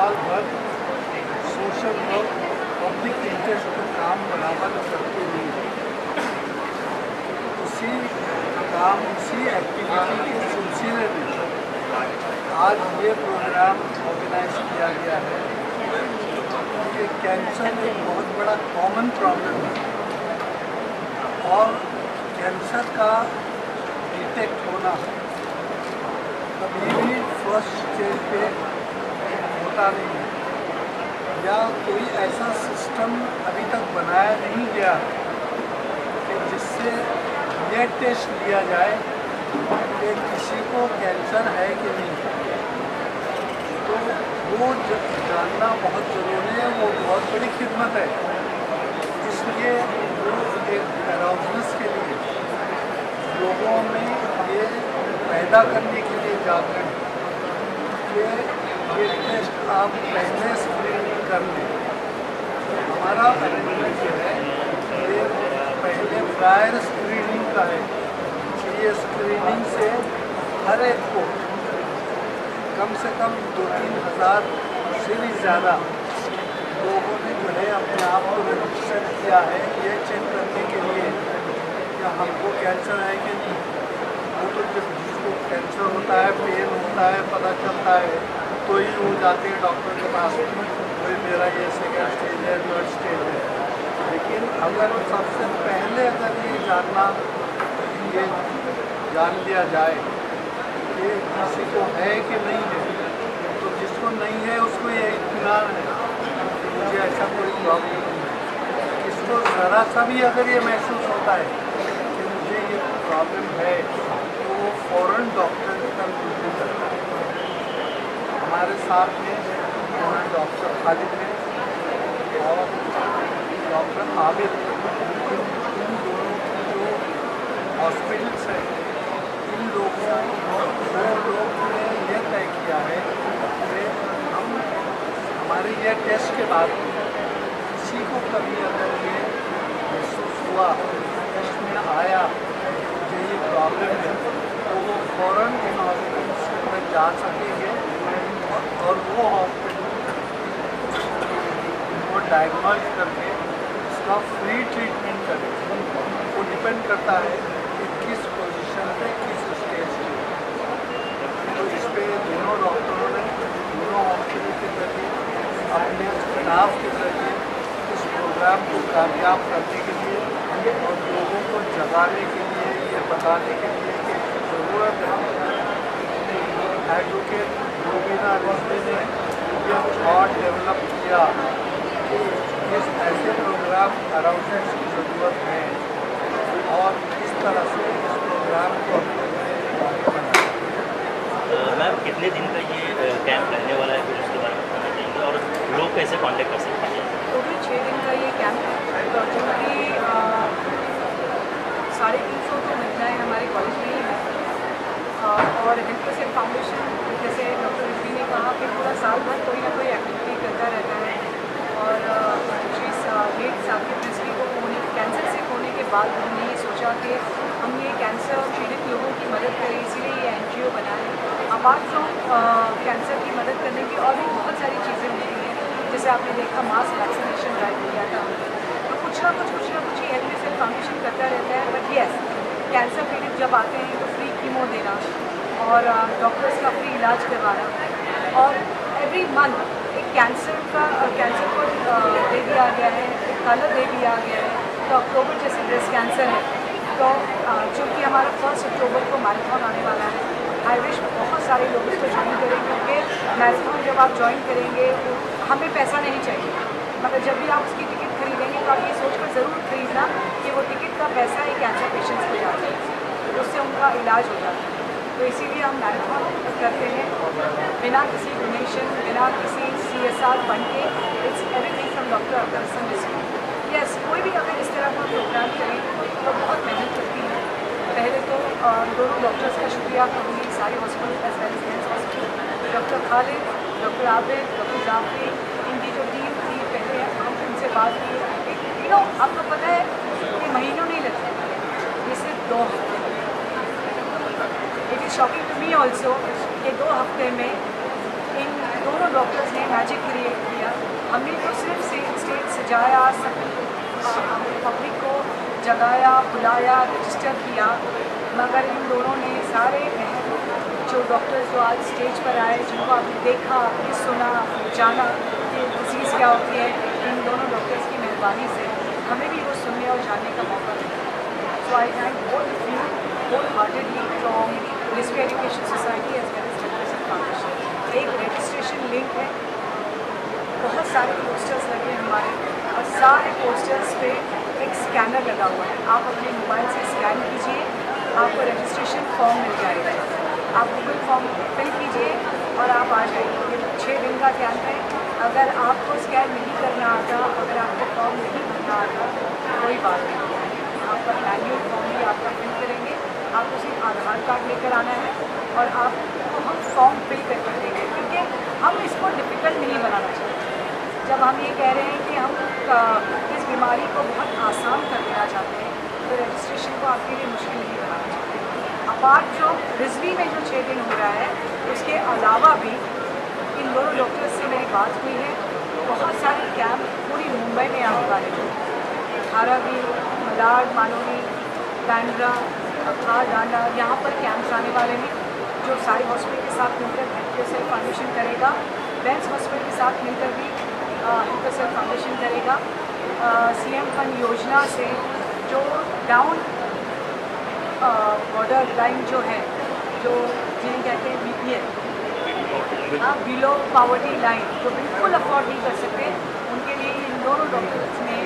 साल भर social work public interest का काम बराबर करते हुए उसी एक्टिविटी के सिलसिले में आज ये प्रोग्राम ऑर्गेनाइज किया गया है कि कैंसर एक बहुत बड़ा कॉमन प्रॉब्लम है और कैंसर का डिटेक्ट होना कभी भी फर्स्ट स्टेज पे होता नहीं है या कोई ऐसा सिस्टम अभी तक बनाया नहीं गया कि जिससे यह टेस्ट लिया जाए कि किसी को कैंसर है कि नहीं। तो वो जानना बहुत ज़रूरी है, वो बहुत बड़ी खिदमत है। इसलिए एक अवेयरनेस के लिए लोगों में ये पैदा करने के लिए जागरण कि ये टेस्ट आप पहले स्क्रीनिंग कर लें। हमारा अरेंजमेंट ये है ये पहले प्रायर स्क्रीनिंग का है कि ये स्क्रीनिंग से हर एक को कम से कम 2-3 हज़ार से भी ज़्यादा लोगों ने जो है अपने आप को रजिस्टर किया है ये चेक करने के लिए कि हमको कैंसर है कि नहीं। वो तो जब जिसको कैंसर होता है, पेन होता है, पता चलता है तो ही वो जाते हैं डॉक्टर के पास, भाई मेरा ये सेकेंड स्टेज है, थर्ड स्टेज है। लेकिन अगर सबसे पहले अगर ये जान लिया जाए कि किसी को है कि नहीं है, तो जिसको नहीं है उसको ये इत्मीनान है कि मुझे ऐसा कोई प्रॉब्लम नहीं है। इसको ज़रा सा भी अगर ये महसूस होता है कि मुझे ये प्रॉब्लम है तो वो फ़ौरन डॉक्टर की तरफ रुजू करता है। हमारे साथ में डॉक्टर खालिद हैं और डॉक्टर आबिद, इन दोनों की जो हॉस्पिटल्स हैं इन लोगों ने यह तय किया है कि हमारे यह टेस्ट के बाद किसी को कभी अगर ये महसूस हुआ, टेस्ट में आया मुझे ये प्रॉब्लम है, तो वो फ़ौरन इन हॉस्पिटल्स में जा सकेंगे और वो हॉस्पिटल वो डायग्नोज करके उसका फ्री ट्रीटमेंट करें। वो डिपेंड करता है कि किस पोजीशन पे किस स्टेज पे। तो इस पर दोनों डॉक्टरों ने दोनों हॉस्पिटल के प्रति अपने स्टाफ के प्रति इस प्रोग्राम को कामयाब करने के लिए और लोगों को जगाने के लिए ये बताने के लिए कि ज़रूरत है। एडवोकेट रूबीना रिजवी ने ये थॉट डेवलप किया कि इस ऐसे प्रोग्राम अराउंडनेस की ज़रूरत है और इस तरह से इस प्रोग्राम को मैम कितने दिन का ये कैंप रहने वाला है, फिर उसके बारे में बताना चाहेंगे और लोग कैसे कांटेक्ट कर सकते हैं? टोटल 6 दिन का ये कैंप है जो कि 350 तो महिलाएँ हमारे कॉलेज में ही हैं और हेल्थ केयर फाउंडेशन जैसे डॉक्टर रिजवी ने कहा कि पूरा साल भर कोई ना कोई एक्टिविटी करता रहता है और लेट साकिब रिजवी को कैंसर से होने के बाद हमने ये सोचा कि हम ये कैंसर पीड़ित लोगों की मदद करें, इसीलिए ये NGO बनाए। अपार्ट फ्रॉम कैंसर की मदद करने की और भी बहुत सारी चीज़ें होती हैं, जैसे आपने देखा मास वैक्सीनेशन ड्राइव किया था, तो कुछ ना कुछ ये हेल्थ केयर फाउंडेशन करता रहता है। बट येस, कैंसर पीड़ित जब आते हैं तो फ्री कीमो देना और डॉक्टर्स का फ्री इलाज करवाना और एवरी मंथ एक कैंसर को दे दिया गया है, एक कलर दे दिया गया है। तो अक्टूबर जैसे ब्रेस्ट कैंसर है तो चूँकि हमारा 1 अक्टूबर को मैराथन आने वाला है, आई विश बहुत सारे लोग इसको ज्वाइन करें क्योंकि मैराथन जब आप ज्वाइन करेंगे तो हमें पैसा नहीं चाहिए, मगर जब भी आप उसकी टिकट खरीदेंगे तो आप ये सोचकर ज़रूर खरीदना कि वो टिकट का पैसा ही कैंसर पेशेंट्स को जाता है, तो उससे उनका इलाज हो जाता है। तो इसीलिए हम मैराथन करते हैं बिना किसी डोनेशन, बिना किसी CSR फंड के। It's everything from doctor Abdul Hasan Rizvi. Yes, कोई भी अगर इस तरह का प्रोग्राम करें तो बहुत मेहनत करती है। पहले तो दोनों डॉक्टर्स का शुक्रिया करूँगी, सारे hospital as well as men's hospital, doctor Khalid, doctor Abid, doctor Jafri, इनकी जो टीम थी पहले हम उनसे बात की। आपको पता है कि महीनों नहीं लगते, ये सिर्फ 2 हफ्ते। It is shocking to me also कि 2 हफ्ते में इन दोनों डॉक्टर्स ने मैजिक क्रिएट किया। हमने तो सिर्फ स्टेज सजाया, सब पब्लिक को जगाया, बुलाया, रजिस्टर किया, मगर इन दोनों ने सारे जो डॉक्टर्स जो आज स्टेज पर आए, जिनको आपने देखा, आपने सुना, जाना कि डिजीज़ क्या होती है, इन दोनों डॉक्टर्स की मेहरबानी से हमें भी वो सुनने और जानने का मौका मिला। So I thank both of you whole heartedly from district education society as well as general foundation. एक रजिस्ट्रेशन लिंक है, बहुत सारे पोस्टर्स लगे हैं हमारे, और सारे पोस्टर्स पे एक स्कैनर लगा हुआ है। आप अपने मोबाइल से स्कैन कीजिए, आपको रजिस्ट्रेशन फॉर्म मिल जाएगा। आप गूगल फॉर्म फिल कीजिए और आप आ जाइए। ये 6 दिन का कैंप है। अगर आपको स्कैन नहीं करना आता, अगर आपको फॉर्म नहीं भरना आता, कोई बात नहीं, आपका मैन्युअल फॉर्म भी आपका फिल करेंगे। आपको सिर्फ आधार कार्ड लेकर आना है और आपको हम फॉर्म फिल करके देंगे, क्योंकि हम इसको डिफ़िकल्ट नहीं बनाना चाहते। जब हम ये कह रहे हैं कि हम इस बीमारी को बहुत आसान कर देना चाहते हैं, तो रजिस्ट्रेशन को आपके लिए मुश्किल नहीं बनाना चाहते। अपार्ट जो रिजवी में जो 6 दिन हो रहा है, उसके अलावा भी इन दोनों डॉक्टर्स से मेरी बात हुई है। बहुत सारे कैंप पूरी मुंबई में आने वाले हैं, धारावी, मलाड, मानोली, बैंड्रा, खार, डांडा, यहाँ पर कैंप्स आने वाले हैं, जो साई हॉस्पिटल के साथ मिलकर हेल्थ फाउंडेशन करेगा। बेंस हॉस्पिटल के साथ मिलकर भी हेल्थ फाउंडेशन करेगा। CM फंड योजना से जो डाउन बॉर्डर लाइन जो है, जो जिन्हें कहते हैं BPL, बिलो पावर्टी लाइन, जो बिल्कुल अफोर्ड नहीं कर सकते, उनके लिए इन दोनों डॉक्टर्स ने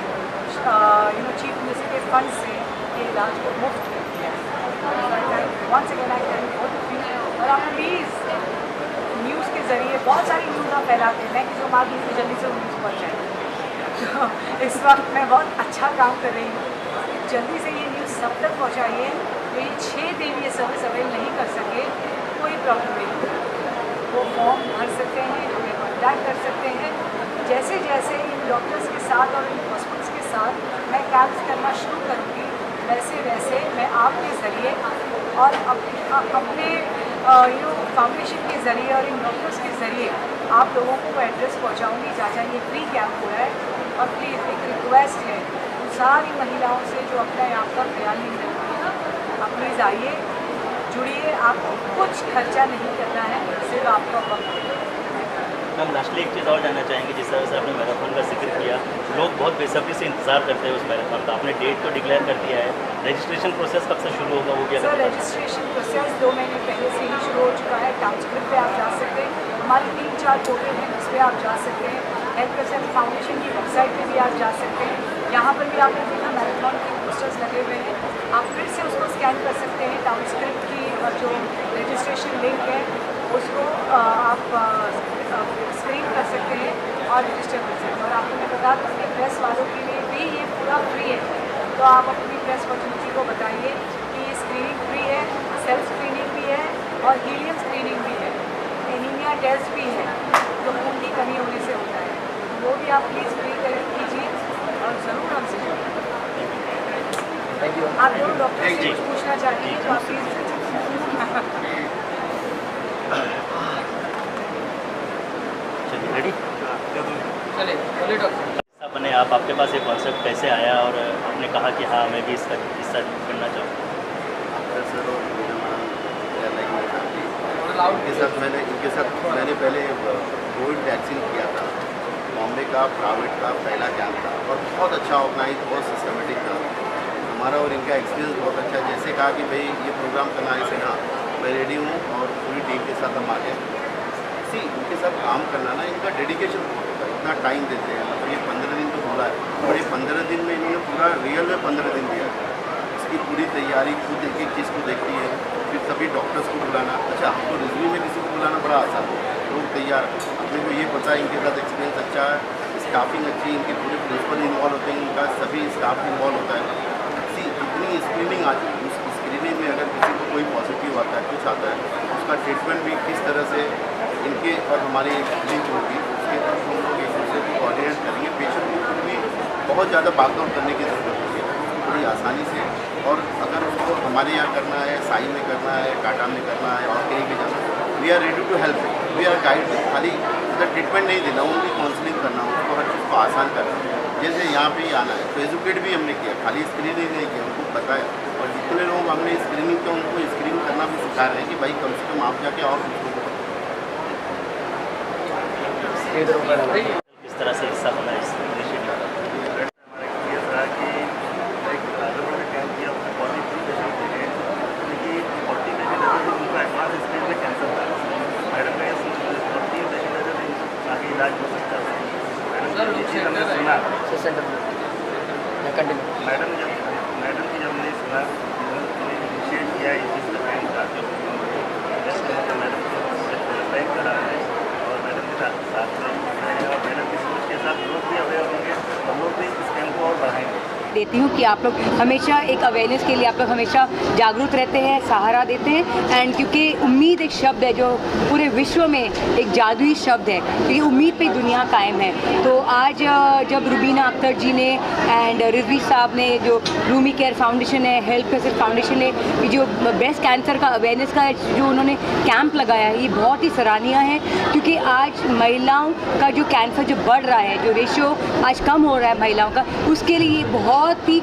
चीफ मिनिस्टर के फंड से ये इलाज को मुफ्त कर दिया है। Once again I thank both of you. और आप प्लीज़ न्यूज़ के ज़रिए, बहुत सारी न्यूज़ आप फैलाते हैं, मैं किसी को मार दूँ तो जल्दी से वो न्यूज़ पहुँच जाए। तो इस वक्त मैं बहुत अच्छा काम कर रही हूँ, जल्दी से ये न्यूज़ सब तक पहुँचाइए। तो ये 6 दिन ये सर्विस अवेल नहीं कर सके, कोई प्रॉब्लम नहीं, वो फॉर्म भर सकते हैं, हमें कॉन्टैक्ट कर सकते हैं। जैसे जैसे इन डॉक्टर्स के साथ और इन हॉस्पिटल्स के साथ मैं कैंप्स करना शुरू करूँगी, वैसे वैसे मैं आपके ज़रिए और अपने फाउंडेशन के ज़रिए और इन डॉक्टर्स के ज़रिए आप लोगों को एड्रेस पहुँचाऊँगी। जहाँ ये फ्री कैंप हो रहा है, और प्लीज़ एक रिक्वेस्ट है उन सारी महिलाओं से जो अपना आप का ख्याल नहीं रखती हैं, आप प्लीज़ आइए, जुड़िए। आपको कुछ खर्चा नहीं करना है, सिर्फ आपका वक्त। हम लास्टली एक चीज़ और जानना चाहेंगे, जिस तरह से आपने मैराथन का जिक्र किया, लोग बहुत बेसब्री से इंतजार करते हैं उस मैराथन का। आपने डेट तो डिक्लेयर कर दिया है, रजिस्ट्रेशन प्रोसेस कब से शुरू होगा वो भी? सर, रजिस्ट्रेशन प्रोसेस 2 महीने पहले से ही शुरू हो चुका है। टाउनशिप पे आप जा सकते हैं, हमारे 3-4 पोर्टल हैं उस पर आप जा सकते हैं। हेल्थ फाउंडेशन की वेबसाइट पे भी आप जा सकते हैं। यहाँ पर भी आपने देखा मैराथन के पोस्टर्स लगे हुए हैं, आप फिर से उसको स्कैन कर सकते हैं। टाउनशिप की जो रजिस्ट्रेशन लिंक है उसको आप स्क्रीन कर सकते हैं और रजिस्टर कर सकते हैं। और आपको मैं बता दूँ कि प्रेस वालों के लिए भी ये पूरा फ्री है, तो आप अपनी प्रेस प्रतिनिधि को बताइए कि ये स्क्रीनिंग फ्री है, सेल्फ स्क्रीनिंग भी है और हीलियम स्क्रीनिंग भी है, एनीमिया टेस्ट भी है जो खून की कमी होने से होता है, तो वो भी आप प्लीज़ फ्री कीजिए और ज़रूर हमसे जुड़िए। आप दोनों डॉक्टर से कुछ पूछना चाहेंगे तो आप प्लीज़ रेडी? चलिए डॉक्टर। बने आप, आपके पास ये कॉन्सेप्ट कैसे आया और आपने कहा कि हाँ मैं भी इसका हिस्सा बनना चाहूँ? सर और इनके साथ मैंने पहले कोविड वैक्सीन किया था। बॉम्बे का प्राइवेट का पहला कैंप था और बहुत अच्छा ऑर्गेनाइज, बहुत सिस्टमेटिक था हमारा, और इनका एक्सपीरियंस बहुत अच्छा है। जैसे कहा कि भाई ये प्रोग्राम करना है, इसे हाँ मैं रेडी हूँ और पूरी टीम के साथ हम आगे इनके साथ काम करना ना, इनका डेडिकेशन बहुत होता है, इतना टाइम देते हैं। मतलब ये 15 दिन तो बोला है, और ये 15 दिन में इन्होंने पूरा रियल में 15 दिन दिया है। इसकी पूरी तैयारी खुद एक एक चीज़ को देखती है, फिर सभी डॉक्टर्स को बुलाना। अच्छा, हमको रिव्यू में किसी को बुलाना बड़ा आसान है, लोग तैयार। अपने को ये पता है इनके साथ एक्सपीरियंस अच्छा है, स्टाफिंग अच्छी, इनके पूरे प्रिंसिपल इन्वॉल्व होते हैं, इनका सभी स्टाफ इन्वॉल्व होता है। इतनी स्क्रीनिंग आती है, उस स्क्रीनिंग में अगर किसी को कोई पॉजिटिव आता है, कुछ आता है, उसका ट्रीटमेंट भी किस तरह से इनके और हमारी लिंक होगी, उसके बाद हम लोग एक दूसरे को कोऑर्डिनेट करेंगे। पेशेंट को खुद भी बहुत ज़्यादा भागदौड़ करने की ज़रूरत होती है, बड़ी आसानी से। और अगर उसको हमारे यहाँ करना है, साई में करना है, टाटा में करना है और कहीं भी जाना है, we are ready to help. We are guide खाली उधर ट्रीटमेंट नहीं देना, उनकी काउंसलिंग करना, उनको हर चीज़ को आसान करना। जैसे यहाँ पे ही आना है तो एजुकेट भी हमने किया, खाली स्क्रीनिंग नहीं किया, उनको बताया। और जितने लोग हमने स्क्रीनिंग किया उनको स्क्रीनिंग करना भी सिखा रहे हैं कि भाई कम से कम आप जाके और दूसरों को किस तरह से हिस्सा होना है इस इनिशिएटिव का? मैडम की जब मैंने सुना इनिशिएट किया इस चीज़ का मैडम को अप्लाई करा है और मैडम के साथ में और मैडम की सोच के साथ लोग भी अवेयर होंगे, हम लोग भी इस कैंप को और बढ़ाएंगे। देती हूँ कि आप लोग हमेशा एक अवेयरनेस के लिए आप लोग हमेशा जागरूक रहते हैं, सहारा देते हैं। एंड क्योंकि उम्मीद एक शब्द है जो पूरे विश्व में एक जादुई शब्द है, क्योंकि उम्मीद पे दुनिया कायम है। तो आज जब रुबीना अख्तर जी ने एंड रिजवी साहब ने जो रूमी केयर फाउंडेशन है, हेल्थ केयर फाउंडेशन ने ये जो ब्रेस्ट कैंसर का अवेयरनेस का जो उन्होंने कैंप लगाया है, ये बहुत ही सराहनीय है। क्योंकि आज महिलाओं का जो कैंसर जो बढ़ रहा है, जो रेशियो आज कम हो रहा है महिलाओं का, उसके लिए बहुत ही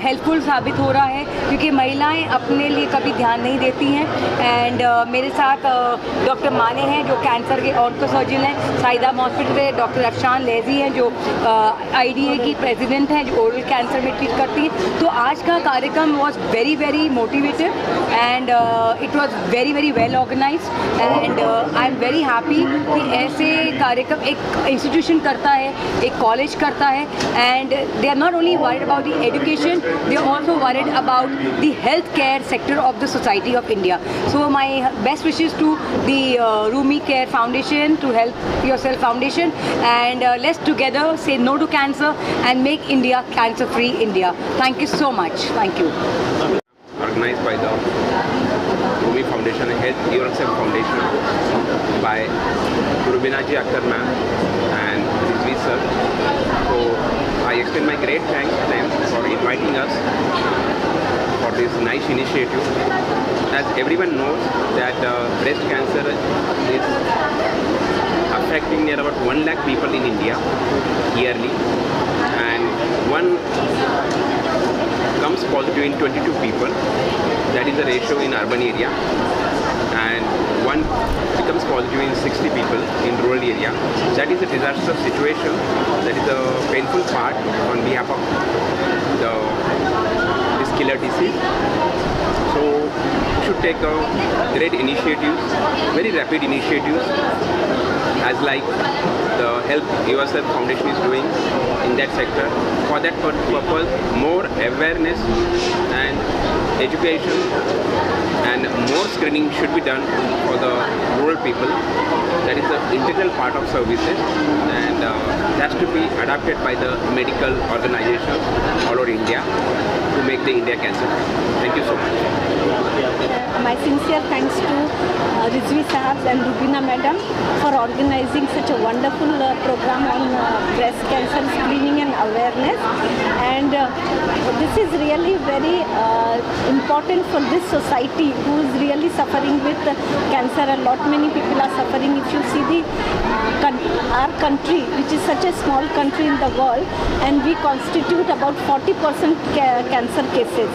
हेल्पफुल साबित हो रहा है। क्योंकि महिलाएं अपने लिए कभी ध्यान नहीं देती हैं। एंड मेरे साथ डॉक्टर माने हैं जो कैंसर के ऑन्कोसर्जन हैं, साइदाम हॉस्पिटल से डॉक्टर अफशान लेजी हैं जो IDA की प्रेसिडेंट हैं, जो ओरल कैंसर में ट्रीट करती हैं। तो आज का कार्यक्रम was very very motivative and it was very very well organised. And I am very happy कि ऐसे कार्यक्रम एक इंस्टीट्यूशन करता है, एक कॉलेज करता है। And they are not only worried about the education, they are also worried about the healthcare sector of the society of India. So my best wishes to the Rumi Care Foundation, to Help Yourself Foundation, and let's together say no to cancer and make India cancer-free India. Thank you so much. Thank you. Organized by the Rumi Foundation and Help Yourself Foundation by Rubina Ji Akhtar ma'am and Rizvi sir. So I extend my great thanks to them for inviting us for this nice initiative. As everyone knows that breast cancer is affecting near about 1 lakh people in India yearly, and one comes positive in 22 people. That is the ratio in urban area, and one becomes positive in 60 people in rural area. That is a disastrous situation. That is a painful part on behalf of this killer disease. So we should take great initiatives, very rapid initiatives, as like the Help Yourself Foundation is doing in that sector. For that purpose, more awareness and education and more screening should be done for the rural people. That is an integral part of services, and it has to be adopted by the medical organizations all over India to make the India cancer free. Thank you so much. My sincere thanks to Rizvi Sahab and Rubina Madam for organizing such a wonderful program on breast cancer screening and awareness. And this is really very important for this society who is really suffering with cancer. A lot many people are suffering. If you see our country, which is such a small country in the world, and we constitute about 40% cancer cases.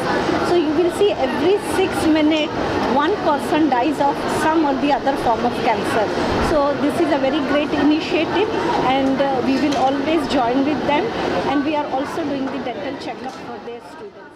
So you will see every 6 minutes one person dies of some or the other form of cancer. So this is a very great initiative, and we will always join with them, and we are also doing the dental checkup for their students.